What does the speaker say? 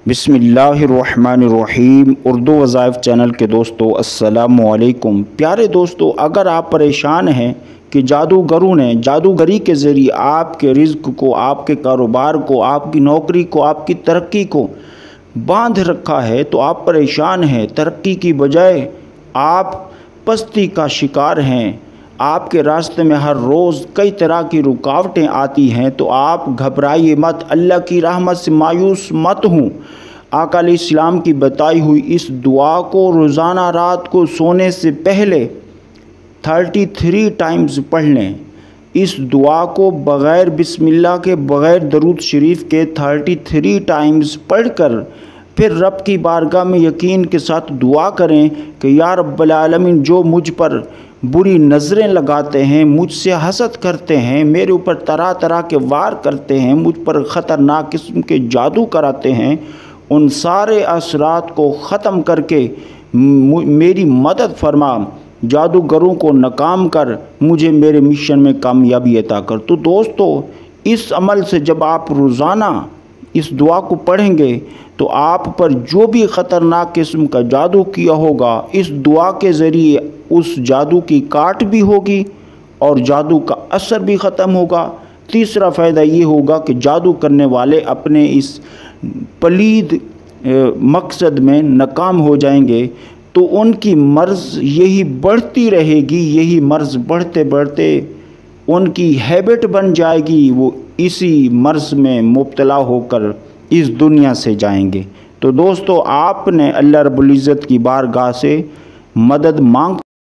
बिस्मिल्लाहिर्रहमानिर्रहीम। उर्दू वज़ाइफ चैनल के दोस्तों अस्सलामु अलैकुम। प्यारे दोस्तों, अगर आप परेशान हैं कि जादूगरों ने जादूगरी के ज़रिए आपके रिज़्क़ को, आपके कारोबार को, आपकी नौकरी को, आपकी तरक्की को बांध रखा है, तो आप परेशान हैं। तरक्की की बजाय आप पस्ती का शिकार हैं। आपके रास्ते में हर रोज़ कई तरह की रुकावटें आती हैं, तो आप घबराइए मत, अल्लाह की रहमत से मायूस मत हूँ। आका अलैहिस्सलाम की बताई हुई इस दुआ को रोज़ाना रात को सोने से पहले 33 टाइम्स पढ़ लें। इस दुआ को बग़ैर बिस्मिल्लाह के, बग़ैर दरूद शरीफ के 33 टाइम्स पढ़कर फिर रब की बारगाह में यकीन के साथ दुआ करें कि या रब्बल आलमीन, जो मुझ पर बुरी नज़रें लगाते हैं, मुझसे हसद करते हैं, मेरे ऊपर तरह तरह के वार करते हैं, मुझ पर ख़तरनाक किस्म के जादू कराते हैं, उन सारे असरात को ख़त्म करके मेरी मदद फरमा। जादूगरों को नाकाम कर, मुझे मेरे मिशन में कामयाबी अता कर। तो दोस्तों, इस अमल से जब आप रोज़ाना इस दुआ को पढ़ेंगे तो आप पर जो भी ख़तरनाक किस्म का जादू किया होगा, इस दुआ के ज़रिए उस जादू की काट भी होगी और जादू का असर भी ख़त्म होगा। तीसरा फ़ायदा ये होगा कि जादू करने वाले अपने इस पलीद मकसद में नाकाम हो जाएंगे, तो उनकी मर्ज़ यही बढ़ती रहेगी। यही मर्ज़ बढ़ते बढ़ते उनकी हैबिट बन जाएगी। वो इसी मर्ज़ में मुब्तला होकर इस दुनिया से जाएंगे। तो दोस्तों, आपने अल्लाह रब्बुल इज़्ज़त की बारगाह से मदद मांग